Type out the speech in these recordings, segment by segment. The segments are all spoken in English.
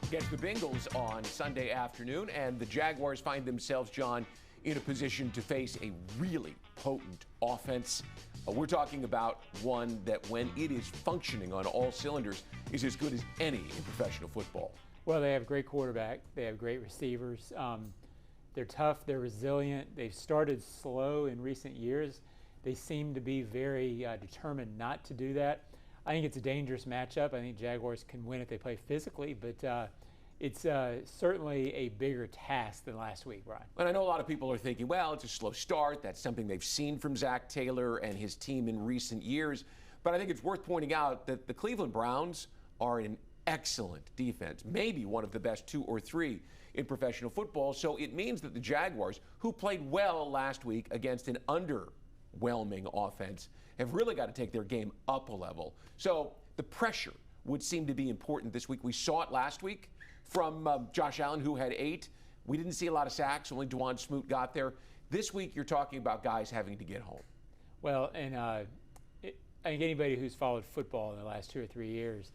Against the Bengals on Sunday afternoon, and the Jaguars find themselves, John, in a position to face a really potent offense. We're talking about one that, when it is functioning on all cylinders, is as good as any in professional football. Well, they have a great quarterback. They have great receivers. They're tough. They're resilient. They've started slow in recent years. They seem to be very determined not to do that. I think it's a dangerous matchup. I think Jaguars can win if they play physically, but it's certainly a bigger task than last week, Brian. And I know a lot of people are thinking, well, it's a slow start. That's something they've seen from Zach Taylor and his team in recent years. But I think it's worth pointing out that the Cleveland Browns are an excellent defense, maybe one of the best 2 or 3 in professional football. So it means that the Jaguars, who played well last week against an underwhelming offense, have really got to take their game up a level. So the pressure would seem to be important this week. We saw it last week from Josh Allen, who had 8. We didn't see a lot of sacks. Only Dwan Smoot got there. This week, you're talking about guys having to get home. Well, and I think anybody who's followed football in the last 2 or 3 years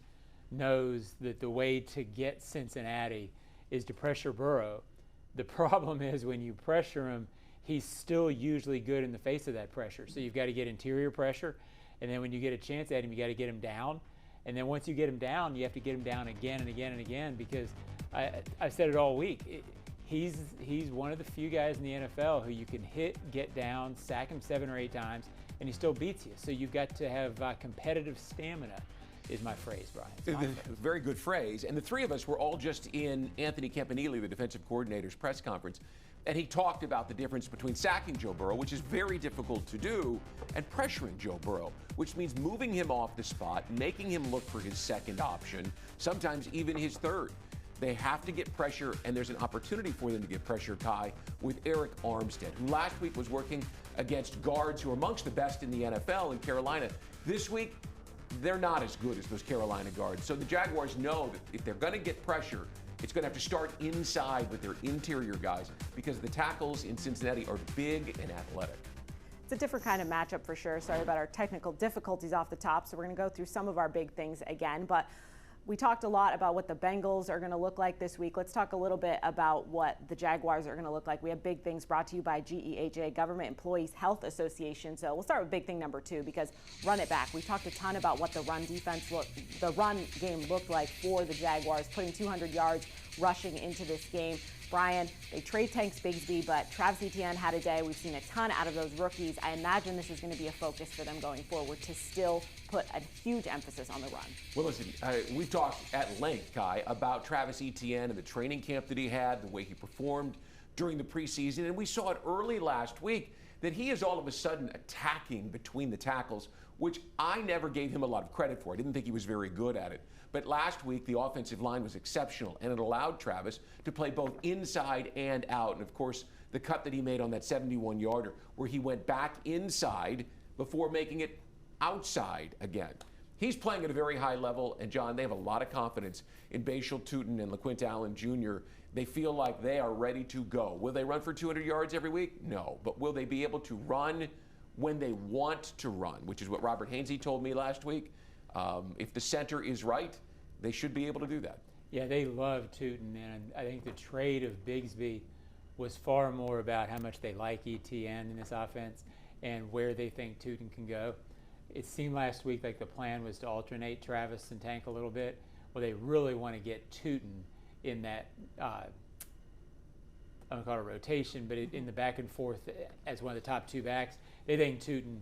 knows that the way to get Cincinnati is to pressure Burrow. The problem is when you pressure him, he's still usually good in the face of that pressure. So you've got to get interior pressure, and then when you get a chance at him, you got to get him down. And then once you get him down, you have to get him down again and again and again, because I've said it all week. He's one of the few guys in the NFL who you can hit, get down, sack him 7 or 8 times, and he still beats you. So you've got to have competitive stamina, is my phrase, Brian. Very good phrase. And the 3 of us were all just in Anthony Campanile, the defensive coordinator's press conference, and he talked about the difference between sacking Joe Burrow, which is very difficult to do, and pressuring Joe Burrow, which means moving him off the spot, making him look for his second option, sometimes even his third. They have to get pressure, and there's an opportunity for them to get pressure, Kai, with Eric Armstead, who last week was working against guards who are amongst the best in the NFL in Carolina. This week, they're not as good as those Carolina guards. So the Jaguars know that if they're going to get pressure, it's going to have to start inside with their interior guys, because the tackles in Cincinnati are big and athletic. It's a different kind of matchup for sure. Sorry about our technical difficulties off the top. So we're going to go through some of our big things again. But we talked a lot about what the Bengals are going to look like this week. Let's talk a little bit about what the Jaguars are going to look like. We have big things brought to you by GEHA, Government Employees Health Association. So we'll start with big thing number 2, because run it back. We talked a ton about what the run game looked like for the Jaguars, putting 200 yards rushing into this game. Brian, they trade Tanks Bigsby, but Travis Etienne had a day. We've seen a ton out of those rookies. I imagine this is going to be a focus for them going forward, to still put a huge emphasis on the run. Well, listen, we've talked at length, Kai, about Travis Etienne and the training camp that he had, the way he performed during the preseason, and we saw it early last week that he is all of a sudden attacking between the tackles, which I never gave him a lot of credit for. I didn't think he was very good at it. But last week, the offensive line was exceptional, and it allowed Travis to play both inside and out. And, of course, the cut that he made on that 71-yarder, where he went back inside before making it outside again. He's playing at a very high level, and, John, they have a lot of confidence in Bashal Tutin and LaQuint Allen Jr. They feel like they are ready to go. Will they run for 200 yards every week? No. But will they be able to run when they want to run, which is what Robert Hainsey told me last week? If the center is right, they should be able to do that. Yeah, they love Tutin, and I think the trade of Bigsby was far more about how much they like Etienne in this offense and where they think Tutin can go. It seemed last week like the plan was to alternate Travis and Tank a little bit. Well, they really want to get Tutin in that, I don't call it a rotation, but in the back and forth as one of the top 2 backs. They think Tutin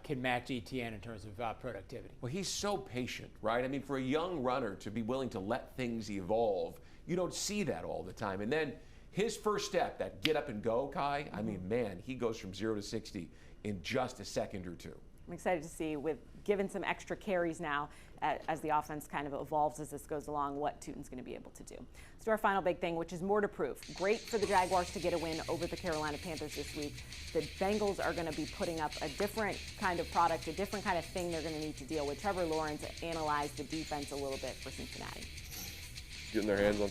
can match Etienne in terms of productivity. Well, he's so patient, right? I mean, for a young runner to be willing to let things evolve, you don't see that all the time. And then his first step, that get up and go, Kai, I mean, man, he goes from 0 to 60 in just a second or 2. I'm excited to see, with given some extra carries now as the offense kind of evolves as this goes along, what Tutin's going to be able to do. So our final big thing, which is more to prove. Great for the Jaguars to get a win over the Carolina Panthers this week. The Bengals are going to be putting up a different kind of product, a different kind of thing they're going to need to deal with. Trevor Lawrence analyzed the defense a little bit for Cincinnati. Getting their hands on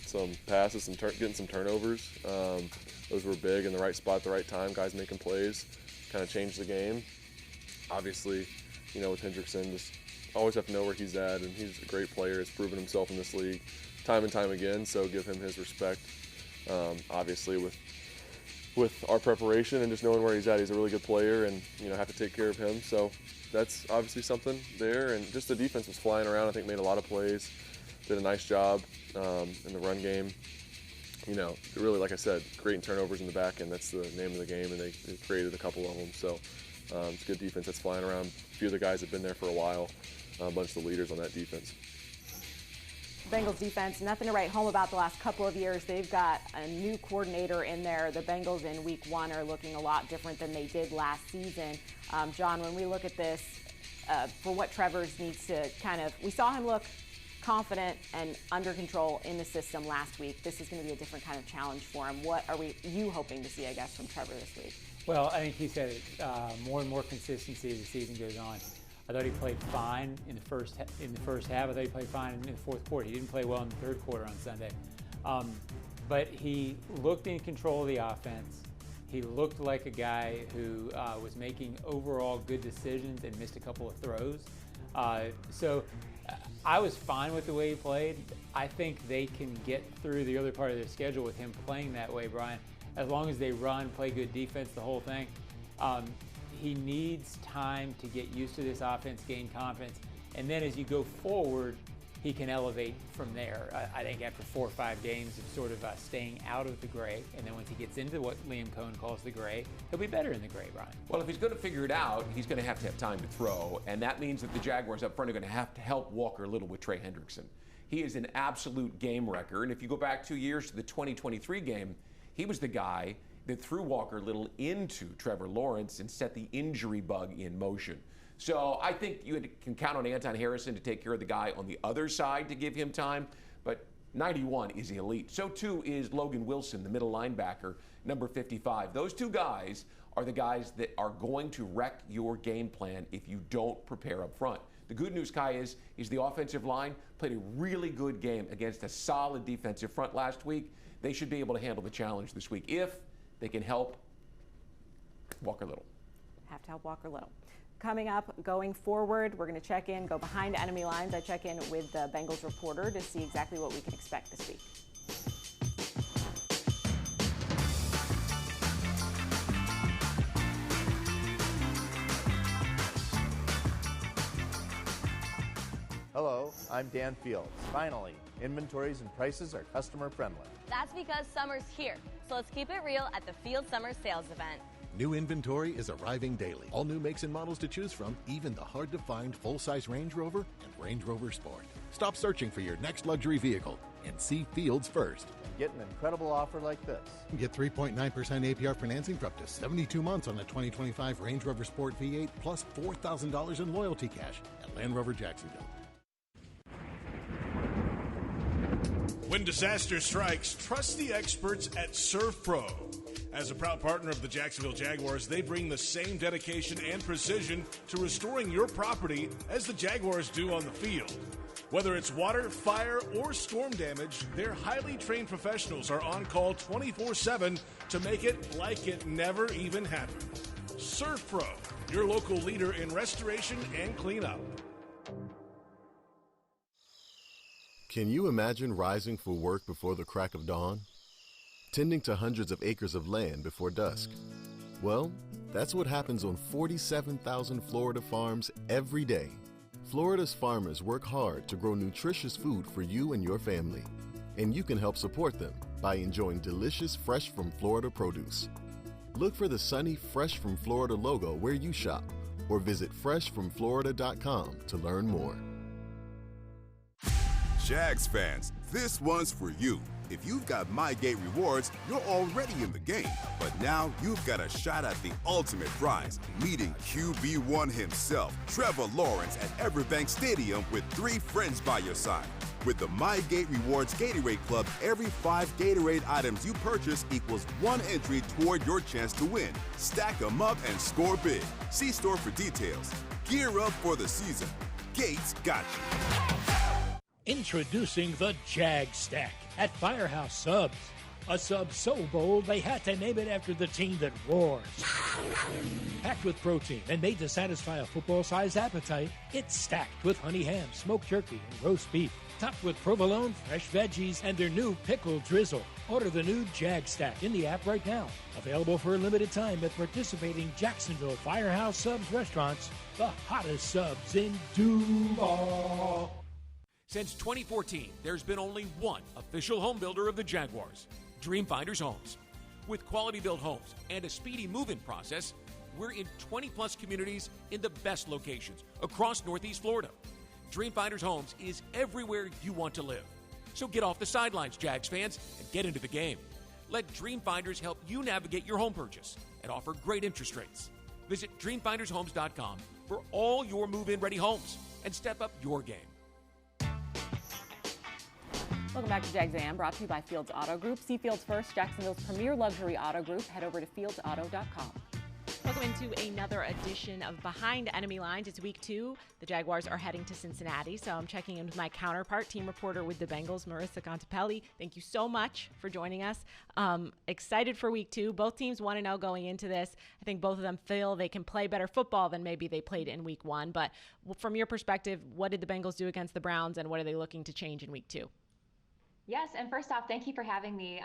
some passes, getting some turnovers. Those were big in the right spot at the right time. Guys making plays, kind of changed the game. Obviously, you know, with Hendrickson, just always have to know where he's at, and he's a great player. Has proven himself in this league time and time again, so give him his respect. Obviously, with our preparation and just knowing where he's at, he's a really good player, and have to take care of him. So that's obviously something there. And just the defense was flying around. I think made a lot of plays, did a nice job in the run game. Really, like I said, creating turnovers in the back end. That's the name of the game, and they created a couple of them. So it's good defense that's flying around. A few of the guys have been there for a while. A bunch of the leaders on that defense. Bengals defense, nothing to write home about the last couple of years. They've got a new coordinator in there. The Bengals in week 1 are looking a lot different than they did last season. John, when we look at this, for what Trevor's needs to we saw him look confident and under control in the system last week. This is going to be a different kind of challenge for him. What are you hoping to see, I guess, from Trevor this week? Well, I think he said it, more and more consistency as the season goes on. I thought he played fine in the first half. I thought he played fine in the fourth quarter. He didn't play well in the third quarter on Sunday. But he looked in control of the offense. He looked like a guy who was making overall good decisions and missed a couple of throws. So I was fine with the way he played. I think they can get through the other part of their schedule with him playing that way, Brian, as long as they run, play good defense, the whole thing. He needs time to get used to this offense, gain confidence, and then as you go forward, he can elevate from there. I think after 4 or 5 games of sort of staying out of the gray, and then once he gets into what Liam Cohen calls the gray, he'll be better in the gray, Brian. Well, if he's going to figure it out, he's going to have time to throw, and that means that the Jaguars up front are going to have to help Walker Little with Trey Hendrickson. He is an absolute game wrecker, and if you go back 2 years to the 2023 game, he was the guy that threw Walker Little into Trevor Lawrence and set the injury bug in motion. So I think you can count on Anton Harrison to take care of the guy on the other side to give him time, but 91 is elite. So too is Logan Wilson, the middle linebacker, number 55. Those 2 guys are the guys that are going to wreck your game plan if you don't prepare up front. The good news, Kai, is the offensive line played a really good game against a solid defensive front last week. They should be able to handle the challenge this week if they can help Walker Little. Have to help Walker Little. Coming up, going forward, we're going to check in, go behind enemy lines. I check in with the Bengals reporter to see exactly what we can expect this week. Hello, I'm Dan Fields. Finally, inventories and prices are customer friendly. That's because summer's here, so let's keep it real at the Field Summer Sales Event. New inventory is arriving daily. All new makes and models to choose from, even the hard-to-find full-size Range Rover and Range Rover Sport. Stop searching for your next luxury vehicle and see Fields first. And get an incredible offer like this. Get 3.9% APR financing for up to 72 months on the 2025 Range Rover Sport V8 plus $4,000 in loyalty cash at Land Rover Jacksonville. When disaster strikes, trust the experts at Surf Pro. As a proud partner of the Jacksonville Jaguars, they bring the same dedication and precision to restoring your property as the Jaguars do on the field. Whether it's water, fire, or storm damage, their highly trained professionals are on call 24/7 to make it like it never even happened. Surf Pro, your local leader in restoration and cleanup. Can you imagine rising for work before the crack of dawn? Tending to hundreds of acres of land before dusk? Well, that's what happens on 47,000 Florida farms every day. Florida's farmers work hard to grow nutritious food for you and your family. And you can help support them by enjoying delicious fresh from Florida produce. Look for the sunny Fresh from Florida logo where you shop or visit freshfromflorida.com to learn more. Jags fans, this one's for you. If you've got MyGate rewards, you're already in the game. But now you've got a shot at the ultimate prize, meeting QB1 himself, Trevor Lawrence, at Everbank Stadium with 3 friends by your side. With the MyGate Rewards Gatorade Club, every 5 Gatorade items you purchase equals 1 entry toward your chance to win. Stack them up and score big. See store for details. Gear up for the season. Gates got you. Introducing the Jag Stack at Firehouse Subs. A sub so bold they had to name it after the team that roars. Packed with protein and made to satisfy a football-sized appetite, it's stacked with honey ham, smoked turkey, and roast beef. Topped with provolone, fresh veggies, and their new pickle drizzle. Order the new Jag Stack in the app right now. Available for a limited time at participating Jacksonville Firehouse Subs restaurants, the hottest subs in Duval. Since 2014, there's been only one official home builder of the Jaguars, Dreamfinders Homes. With quality-built homes and a speedy move-in process, we're in 20-plus communities in the best locations across Northeast Florida. Dreamfinders Homes is everywhere you want to live. So get off the sidelines, Jags fans, and get into the game. Let Dreamfinders help you navigate your home purchase and offer great interest rates. Visit dreamfindershomes.com for all your move-in ready homes and step up your game. Welcome back to Jags AM, brought to you by Fields Auto Group. See Fields first, Jacksonville's premier luxury auto group. Head over to fieldsauto.com. Welcome into another edition of Behind Enemy Lines. It's week 2. The Jaguars are heading to Cincinnati, so I'm checking in with my counterpart, team reporter with the Bengals, Marisa Contipelli. Thank you so much for joining us. Excited for week 2. Both teams want to know going into this. I think both of them feel they can play better football than maybe they played in week 1. But from your perspective, what did the Bengals do against the Browns, and what are they looking to change in week 2? Yes, and first off, thank you for having me.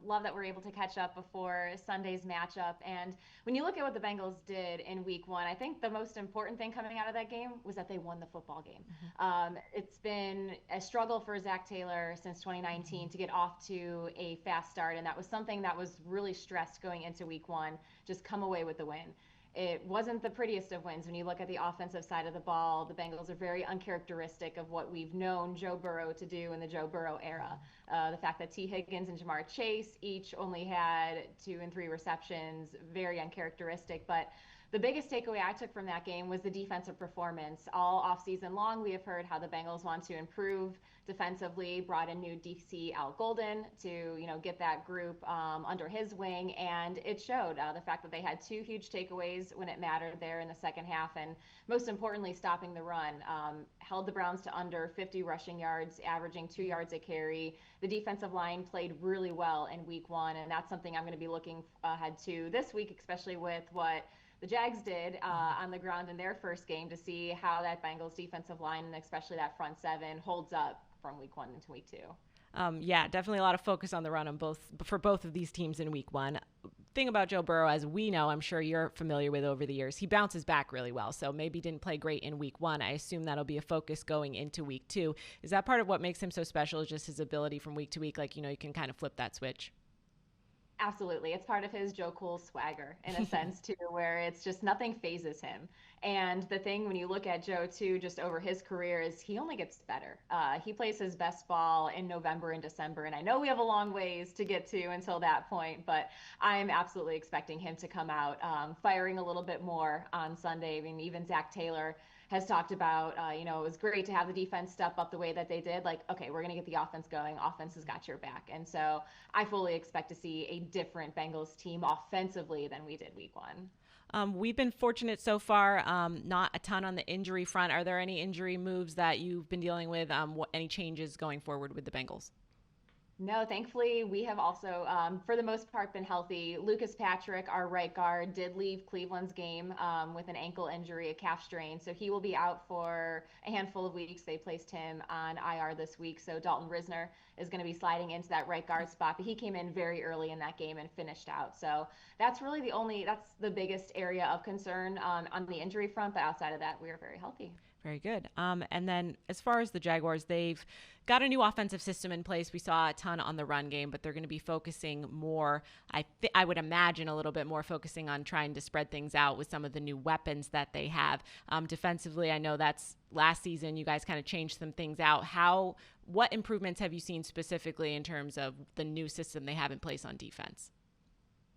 Love that we're able to catch up before Sunday's matchup. And when you look at what the Bengals did in week 1, I think the most important thing coming out of that game was that they won the football game. It's been a struggle for Zach Taylor since 2019 to get off to a fast start, and that was something that was really stressed going into week 1, just come away with the win. It wasn't the prettiest of wins. When you look at the offensive side of the ball, the Bengals are very uncharacteristic of what we've known Joe Burrow to do in the Joe Burrow era. The fact that T. Higgins and Jamar Chase each only had 2 and 3 receptions, very uncharacteristic. But the biggest takeaway I took from that game was the defensive performance. All offseason long, we have heard how the Bengals want to improve defensively, brought in new DC Al Golden to, get that group under his wing, and it showed. The fact that they had 2 huge takeaways when it mattered there in the second half, and most importantly, stopping the run. Held the Browns to under 50 rushing yards, averaging 2 yards a carry. The defensive line played really well in week 1, and that's something I'm going to be looking ahead to this week, especially with what the Jags did on the ground in their first game, to see how that Bengals defensive line, and especially that front 7, holds up from week 1 into week 2. Yeah, definitely a lot of focus on the run for both of these teams in week 1. Thing about Joe Burrow, as we know, I'm sure you're familiar with over the years, he bounces back really well. So maybe didn't play great in week 1. I assume that'll be a focus going into week 2. Is that part of what makes him so special, is just his ability from week to week? Like, you can kind of flip that switch. Absolutely. It's part of his Joe Cool swagger in a sense too, where it's just nothing phases him. And the thing when you look at Joe too, just over his career, is he only gets better. He plays his best ball in November and December. And I know we have a long ways to get to until that point, but I'm absolutely expecting him to come out firing a little bit more on Sunday. I mean, even Zach Taylor has talked about, it was great to have the defense step up the way that they did. Like, okay, we're going to get the offense going. Offense has got your back. And so I fully expect to see a different Bengals team offensively than we did week 1. We've been fortunate so far, not a ton on the injury front. Are there any injury moves that you've been dealing with? Any changes going forward with the Bengals? No, thankfully, we have also, for the most part, been healthy. Lucas Patrick, our right guard, did leave Cleveland's game with an ankle injury, a calf strain. So he will be out for a handful of weeks. They placed him on IR this week. So Dalton Risner is going to be sliding into that right guard spot. But he came in very early in that game and finished out. So that's really that's the biggest area of concern on the injury front. But outside of that, we are very healthy. Very good. And then as far as the Jaguars, they've got a new offensive system in place. We saw a ton on the run game, but they're going to be focusing more, I would imagine a little bit more focusing on trying to spread things out with some of the new weapons that they have. Defensively, I know that's last season you guys kind of changed some things out. What improvements have you seen specifically in terms of the new system they have in place on defense?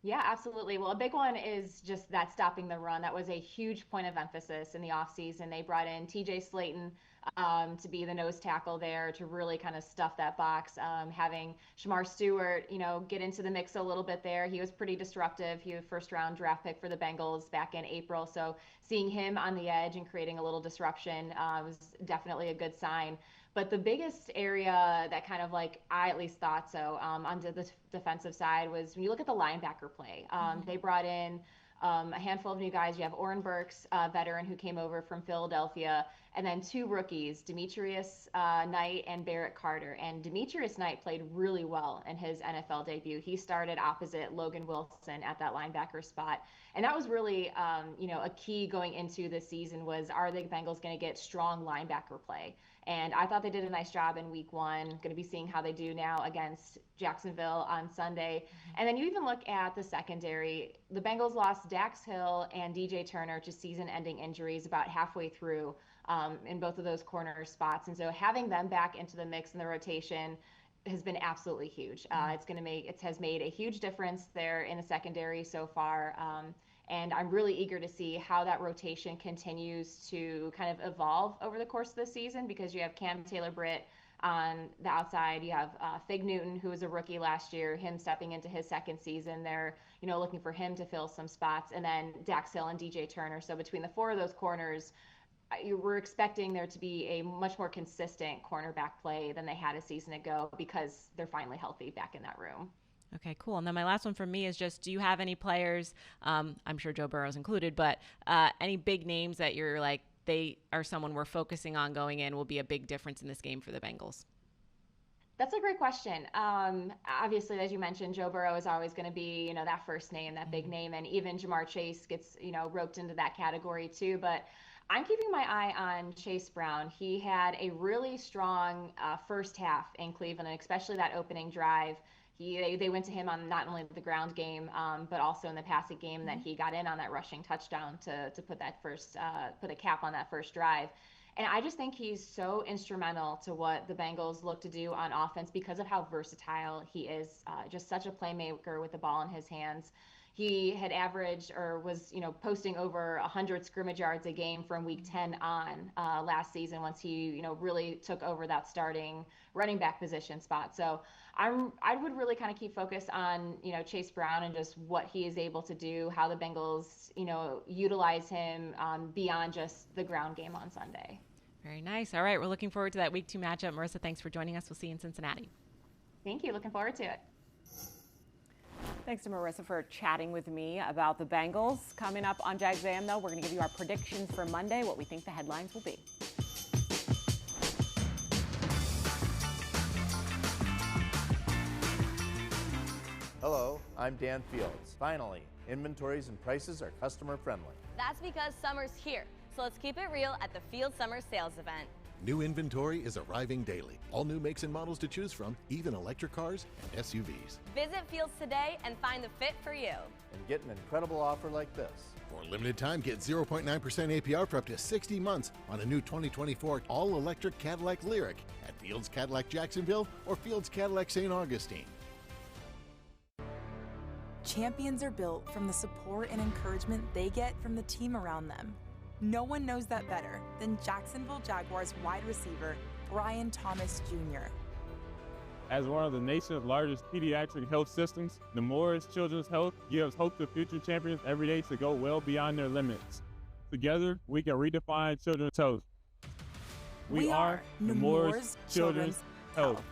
Yeah, absolutely. Well, a big one is just that stopping the run. That was a huge point of emphasis in the offseason. They brought in TJ Slayton, to be the nose tackle there, to really kind of stuff that box. Having Shamar Stewart, get into the mix a little bit there. He was pretty disruptive. He was a first-round draft pick for the Bengals back in April. So seeing him on the edge and creating a little disruption was definitely a good sign. But the biggest area that kind of I at least thought so on the defensive side was when you look at the linebacker play. They brought in a handful of new guys. You have Oren Burks, a veteran who came over from Philadelphia, and then two rookies, Demetrius Knight and Barrett Carter. And Demetrius Knight played really well in his NFL debut. He started opposite Logan Wilson at that linebacker spot. And that was really, a key going into the season was, are the Bengals going to get strong linebacker play? And I thought they did a nice job in week one. Going to be seeing how they do now against Jacksonville on Sunday. And then you even look at the secondary. The Bengals lost Dax Hill and DJ Turner to season-ending injuries about halfway through in both of those corner spots. And so having them back into the mix in the rotation has been absolutely huge. It has made a huge difference there in the secondary so far. And I'm really eager to see how that rotation continues to kind of evolve over the course of the season, because you have Cam Taylor-Britt on the outside. You have Fig Newton, who was a rookie last year, him stepping into his second season. They're, looking for him to fill some spots. And then Dax Hill and DJ Turner. So between the four of those corners, we're expecting there to be a much more consistent cornerback play than they had a season ago, because they're finally healthy back in that room. Okay, cool. And then my last one from me is just, do you have any players, I'm sure Joe Burrow's included, but any big names that you're like, they are someone we're focusing on going in, will be a big difference in this game for the Bengals? That's a great question. Obviously, as you mentioned, Joe Burrow is always going to be, that first name, that big name, and even Jamar Chase gets, roped into that category too. But I'm keeping my eye on Chase Brown. He had a really strong first half in Cleveland, and especially that opening drive. They went to him on not only the ground game, but also in the passing game. And then he got in on that rushing touchdown to put a cap on that first drive. And I just think he's so instrumental to what the Bengals look to do on offense because of how versatile he is. Just such a playmaker with the ball in his hands. He had averaged or was, posting over 100 scrimmage yards a game from week 10 on last season, once he, really took over that starting running back position spot. So I would really kind of keep focus on, Chase Brown and just what he is able to do, how the Bengals, utilize him beyond just the ground game on Sunday. Very nice. All right. We're looking forward to that week 2 matchup. Marisa, thanks for joining us. We'll see you in Cincinnati. Thank you. Looking forward to it. Thanks to Marisa for chatting with me about the Bengals. Coming up on Jags AM, though, we're going to give you our predictions for Monday, what we think the headlines will be. Hello, I'm Dan Fields. Finally, inventories and prices are customer friendly. That's because summer's here. So let's keep it real at the Field Summer Sales Event. New inventory is arriving daily. All new makes and models to choose from, even electric cars and SUVs. Visit Fields today and find the fit for you. And get an incredible offer like this. For a limited time, get 0.9% APR for up to 60 months on a new 2024 all-electric Cadillac Lyriq at Fields Cadillac Jacksonville or Fields Cadillac St. Augustine. Champions are built from the support and encouragement they get from the team around them. No one knows that better than Jacksonville Jaguars wide receiver Brian Thomas Jr. As one of the nation's largest pediatric health systems, Nemours Children's Health gives hope to future champions every day to go well beyond their limits. Together, we can redefine children's health. We are Nemours Children's Health.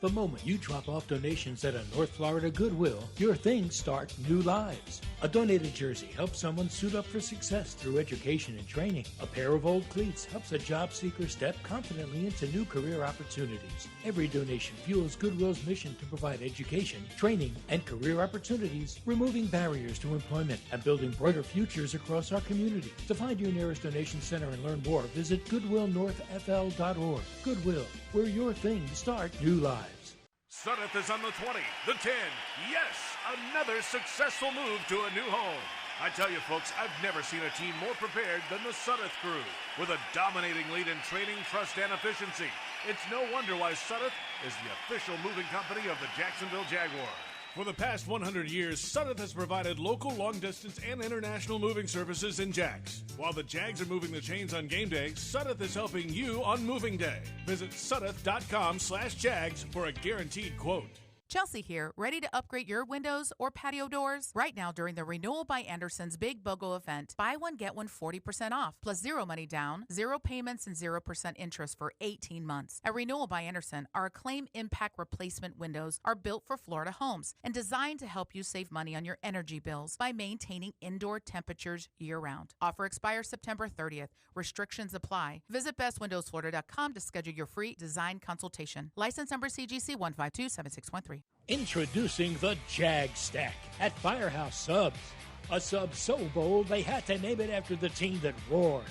The moment you drop off donations at a North Florida Goodwill, your things start new lives. A donated jersey helps someone suit up for success through education and training. A pair of old cleats helps a job seeker step confidently into new career opportunities. Every donation fuels Goodwill's mission to provide education, training, and career opportunities, removing barriers to employment and building brighter futures across our community. To find your nearest donation center and learn more, visit goodwillnorthfl.org. Goodwill, where your things start new lives. Sudeth is on the 20, the 10. Yes, another successful move to a new home. I tell you, folks, I've never seen a team more prepared than the Sudeth crew. With a dominating lead in training, trust, and efficiency, it's no wonder why Sudeth is the official moving company of the Jacksonville Jaguars. For the past 100 years, Sudeth has provided local, long-distance, and international moving services in Jags. While the Jags are moving the chains on game day, Sudeth is helping you on moving day. Visit sudeth.com/Jags for a guaranteed quote. Chelsea here, ready to upgrade your windows or patio doors? Right now during the Renewal by Anderson's Big BOGO event, buy one, get one 40% off, plus zero money down, zero payments, and 0% interest for 18 months. At Renewal by Anderson, our Acclaim Impact Replacement windows are built for Florida homes and designed to help you save money on your energy bills by maintaining indoor temperatures year-round. Offer expires September 30th. Restrictions apply. Visit bestwindowsflorida.com to schedule your free design consultation. License number CGC 1527613. Introducing the Jag Stack at Firehouse Subs. A sub so bold they had to name it after the team that roars.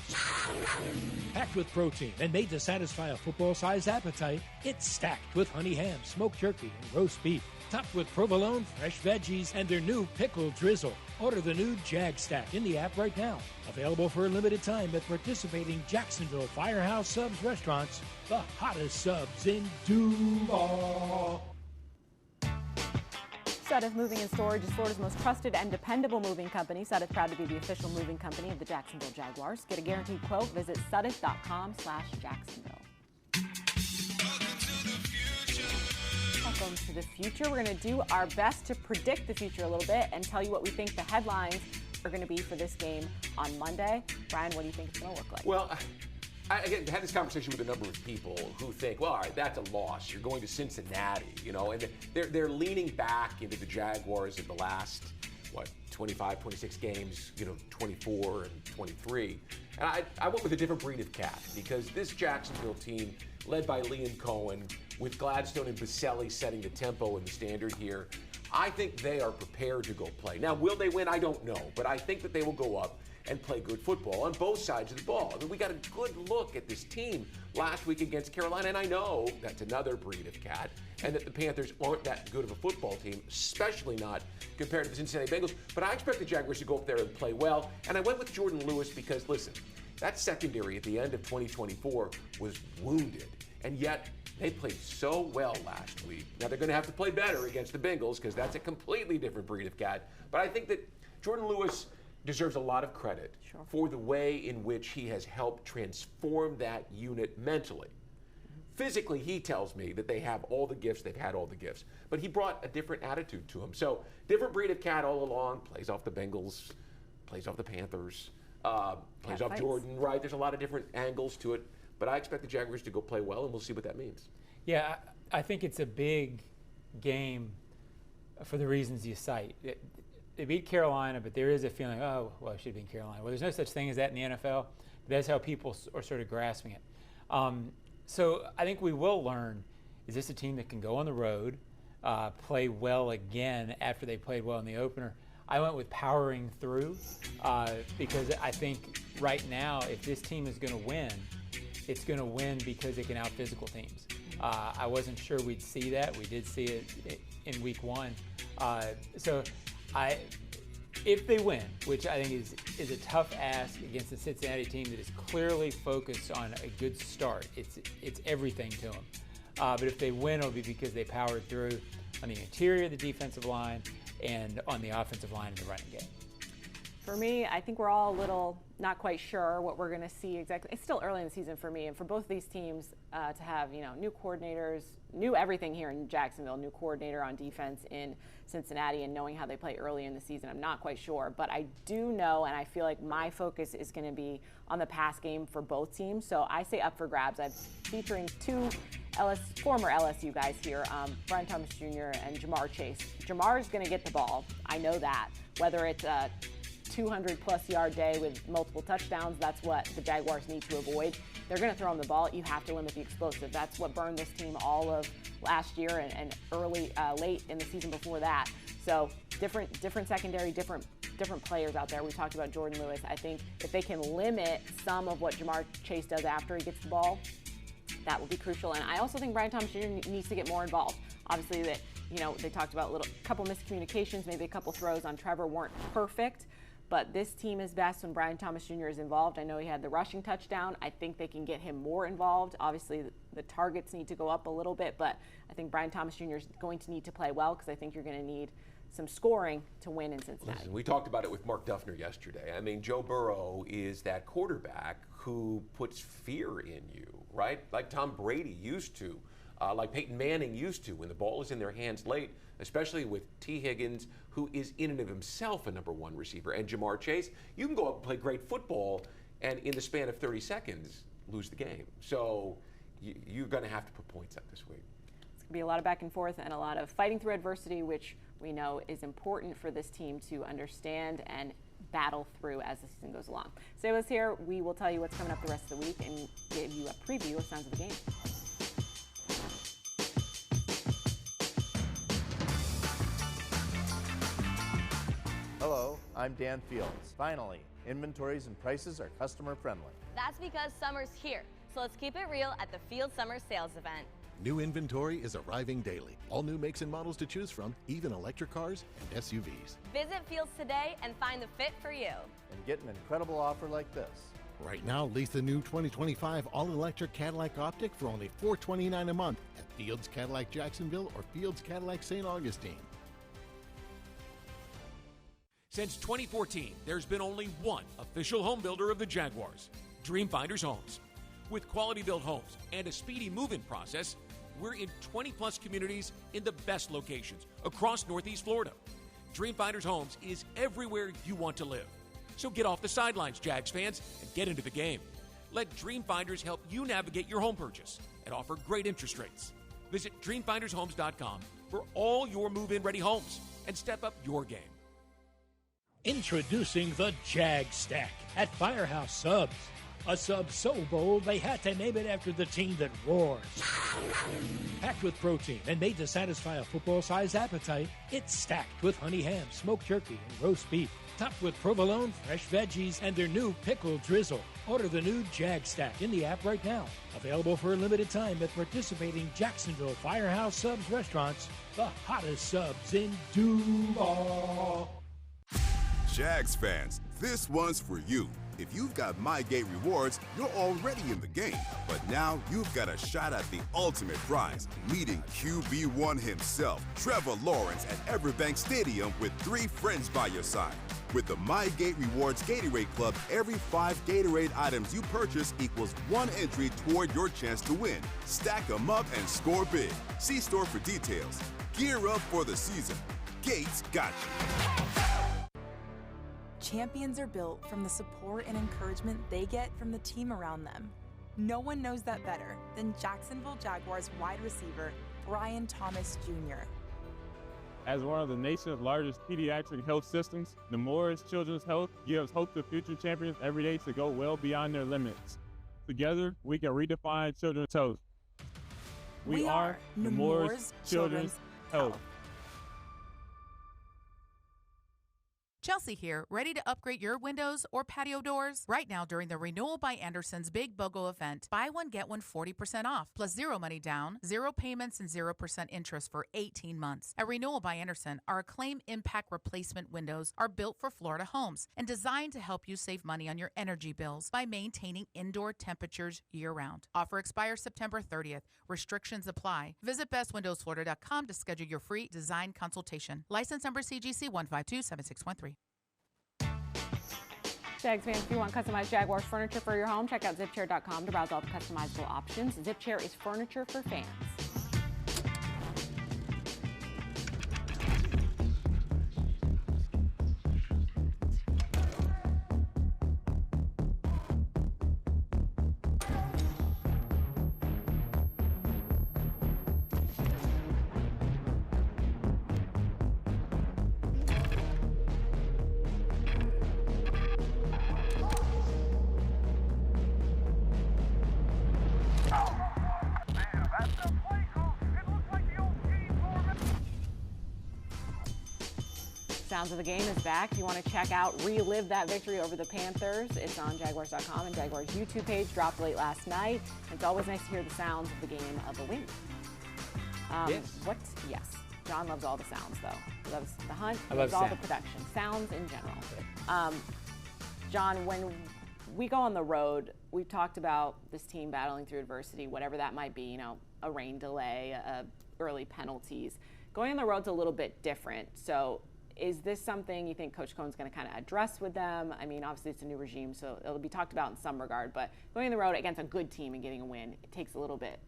Packed with protein and made to satisfy a football-sized appetite, it's stacked with honey ham, smoked turkey, and roast beef. Topped with provolone, fresh veggies, and their new pickle drizzle. Order the new Jag Stack in the app right now. Available for a limited time at participating Jacksonville Firehouse Subs restaurants. The hottest subs in Duval. Sudeth Moving and Storage is Florida's most trusted and dependable moving company. Sudeth proud to be the official moving company of the Jacksonville Jaguars. Get a guaranteed quote. Visit sudeth.com/Jacksonville. Welcome to the future. We're going to do our best to predict the future a little bit and tell you what we think the headlines are going to be for this game on Monday. Brian, what do you think it's going to look like? Well, I again had this conversation with a number of people who think, well, all right, that's a loss. You're going to Cincinnati, and they're leaning back into the Jaguars of the last, 25, 26 games, 24 and 23. And I went with a different breed of cat because this Jacksonville team, led by Liam Cohen, with Gladstone and Baselli setting the tempo and the standard here, I think they are prepared to go play. Now, will they win? I don't know, but I think that they will go up and play good football on both sides of the ball. I mean, we got a good look at this team last week against Carolina, and I know that's another breed of cat, and that the Panthers aren't that good of a football team, especially not compared to the Cincinnati Bengals, but I expect the Jaguars to go up there and play well, and I went with Jordan Lewis because, listen, that secondary at the end of 2024 was wounded, and yet they played so well last week. Now, they're going to have to play better against the Bengals because that's a completely different breed of cat, but I think that Jordan Lewis deserves a lot of credit for the way in which he has helped transform that unit mentally. Physically, he tells me that they have all the gifts, they've had all the gifts, but he brought a different attitude to him. So, different breed of cat all along, plays off the Bengals, plays off the Panthers, plays off Jordan, right? There's a lot of different angles to it, but I expect the Jaguars to go play well, and we'll see what that means. Yeah, I think it's a big game for the reasons you cite. They beat Carolina, but there is a feeling, oh, well, it should have been Carolina. Well, there's no such thing as that in the NFL, but that's how people are sort of grasping it. So I think we will learn, is this a team that can go on the road, play well again after they played well in the opener? I went with powering through because I think right now, if this team is going to win, it's going to win because it can out-physical teams. I wasn't sure we'd see that. We did see it in week one. If they win, which I think is a tough ask against the Cincinnati team that is clearly focused on a good start, it's everything to them. But if they win, it'll be because they powered through on the interior of the defensive line and on the offensive line in the running game. For me, I think we're all a little not quite sure what we're going to see exactly. It's still early in the season for me, and for both of these teams to have new coordinators, new everything here in Jacksonville, new coordinator on defense in Cincinnati, and knowing how they play early in the season, I'm not quite sure. But I do know, and I feel like my focus is going to be on the pass game for both teams. So I say up for grabs. I'm featuring two former LSU guys here, Brian Thomas Jr. and Jamar Chase. Jamar is going to get the ball. I know that. Whether it's 200-plus yard day with multiple touchdowns, that's what the Jaguars need to avoid. They're going to throw him the ball. You have to limit the explosive. That's what burned this team all of last year and late in the season before that. So different secondary, different players out there. We talked about Jordan Lewis. I think if they can limit some of what Jamar Chase does after he gets the ball, that will be crucial. And I also think Brian Thomas Jr. needs to get more involved. Obviously, that they talked about a couple miscommunications, maybe a couple throws on Trevor weren't perfect. but this team is best when Brian Thomas Jr. is involved. I know he had the rushing touchdown. I think they can get him more involved. Obviously, the targets need to go up a little bit, but I think Brian Thomas Jr. is going to need to play well because I think you're going to need some scoring to win in Cincinnati. Listen, we talked about it with Mark Duffner yesterday. I mean, Joe Burrow is that quarterback who puts fear in you, right? Like Tom Brady used to, like Peyton Manning used to when the ball is in their hands late, especially with T. Higgins, who is in and of himself a number one receiver, and Jamar Chase. You can go up and play great football and in the span of 30 seconds lose the game. So you're going to have to put points up this week. It's going to be a lot of back and forth and a lot of fighting through adversity, which we know is important for this team to understand and battle through as the season goes along. Stay with us here. We will tell you what's coming up the rest of the week and give you a preview of Sounds of the Game. Hello, I'm Dan Fields. Finally, inventories and prices are customer friendly. That's because summer's here, so let's keep it real at the Field Summer Sales Event. New inventory is arriving daily. All new makes and models to choose from, even electric cars and SUVs. Visit Fields today and find the fit for you. And get an incredible offer like this. Right now, lease the new 2025 all-electric Cadillac Optic for only $429 a month at Fields Cadillac Jacksonville or Fields Cadillac St. Augustine. Since 2014, there's been only one official home builder of the Jaguars, Dreamfinders Homes. With quality-built homes and a speedy move-in process, we're in 20-plus communities in the best locations across Northeast Florida. Dreamfinders Homes is everywhere you want to live. So get off the sidelines, Jags fans, and get into the game. Let Dreamfinders help you navigate your home purchase and offer great interest rates. Visit DreamfindersHomes.com for all your move-in ready homes and step up your game. Introducing the Jag Stack at Firehouse Subs. A sub so bold they had to name it after the team that roars. Packed with protein and made to satisfy a football-sized appetite, it's stacked with honey ham, smoked turkey, and roast beef. Topped with provolone, fresh veggies, and their new pickle drizzle. Order the new Jag Stack in the app right now. Available for a limited time at participating Jacksonville Firehouse Subs restaurants. The hottest subs in Duval. Jags fans, this one's for you. If you've got MyGate rewards, you're already in the game. But now you've got a shot at the ultimate prize, meeting QB1 himself, Trevor Lawrence, at Everbank Stadium with 3 friends by your side. With the MyGate Rewards Gatorade Club, every 5 Gatorade items you purchase equals 1 entry toward your chance to win. Stack them up and score big. See store for details. Gear up for the season. Gates got you. Champions are built from the support and encouragement they get from the team around them. No one knows that better than Jacksonville Jaguars wide receiver Brian Thomas Jr. As one of the nation's largest pediatric health systems, the Morris Children's Health gives hope to future champions every day to go well beyond their limits. Together, we can redefine children's health. We are the Morris Children's Health. Chelsea here, ready to upgrade your windows or patio doors? Right now during the Renewal by Anderson's Big BOGO event, buy one, get one 40% off, plus 0 money down, 0 payments, and 0% interest for 18 months. At Renewal by Anderson, our Acclaim Impact Replacement windows are built for Florida homes and designed to help you save money on your energy bills by maintaining indoor temperatures year-round. Offer expires September 30th. Restrictions apply. Visit bestwindowsflorida.com to schedule your free design consultation. License number CGC 1527613. Jags fans, if you want customized Jaguars furniture for your home, check out zipchair.com to browse all the customizable options. Zipchair is furniture for fans. Sounds of the Game is back. If you want to check out, relive that victory over the Panthers, it's on Jaguars.com, and Jaguars' YouTube page dropped late last night. It's always nice to hear the sounds of the game of a win. Yes. Yes. John loves all the sounds, though. He loves the hunt. He I loves love all sound. the production, sounds in general. John, when we go on the road, we've talked about this team battling through adversity, whatever that might be, a rain delay, early penalties. Going on the road's a little bit different. So is this something you think Coach Cohn's going to kind of address with them? I mean, obviously it's a new regime, so it'll be talked about in some regard, but going on the road against a good team and getting a win, it takes a little bit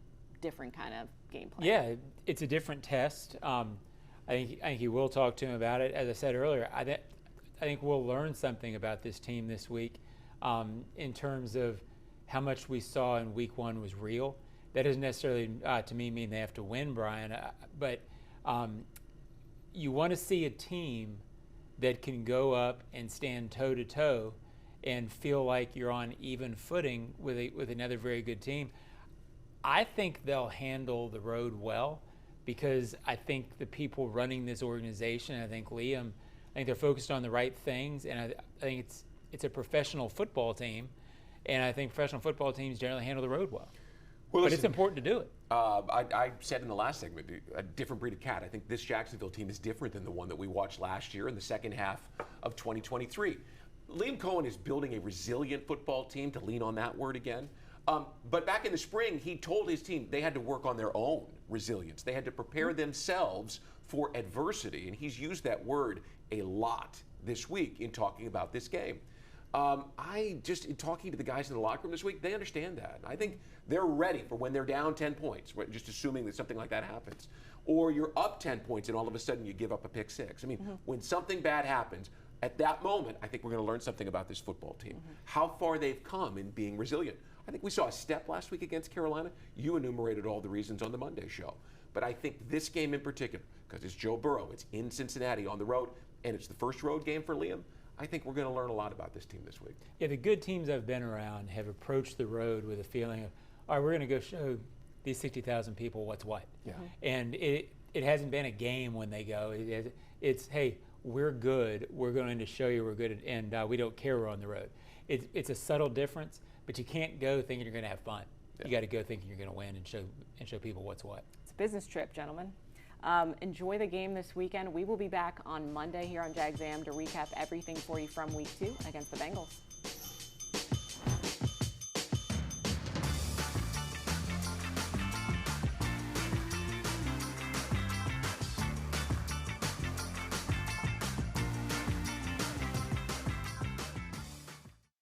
different kind of game plan. Yeah, it's a different test. I think he will talk to him about it. As I said earlier, I think we'll learn something about this team this week in terms of how much we saw in week one was real. That doesn't necessarily, to me, mean they have to win, Brian, but you want to see a team that can go up and stand toe-to-toe and feel like you're on even footing with another very good team. I think they'll handle the road well because I think the people running this organization, I think Liam, I think they're focused on the right things, and I think it's a professional football team, and I think professional football teams generally handle the road well. But it's important to do it. I said in the last segment, a different breed of cat. I think this Jacksonville team is different than the one that we watched last year in the second half of 2023. Liam Cohen is building a resilient football team, to lean on that word again. But back in the spring, he told his team they had to work on their own resilience. They had to prepare themselves for adversity, and he's used that word a lot this week in talking about this game. In talking to the guys in the locker room this week, they understand that. I think they're ready for when they're down 10 points, just assuming that something like that happens. Or you're up 10 points and all of a sudden you give up a pick six. I mean, when something bad happens, at that moment, I think we're going to learn something about this football team, how far they've come in being resilient. I think we saw a step last week against Carolina. You enumerated all the reasons on the Monday show. But I think this game in particular, because it's Joe Burrow, it's in Cincinnati on the road, and it's the first road game for Liam, I think we're going to learn a lot about this team this week. Yeah, the good teams I've been around have approached the road with a feeling of, all right, we're going to go show these 60,000 people what's what. Yeah. And it hasn't been a game when they go. It's, hey, we're good. We're going to show you we're good, and we don't care we're on the road. It's a subtle difference, but you can't go thinking you're going to have fun. Yeah. You got to go thinking you're going to win and show people what's what. It's a business trip, gentlemen. Enjoy the game this weekend. We will be back on Monday here on Jags AM to recap everything for you from week 2 against the Bengals.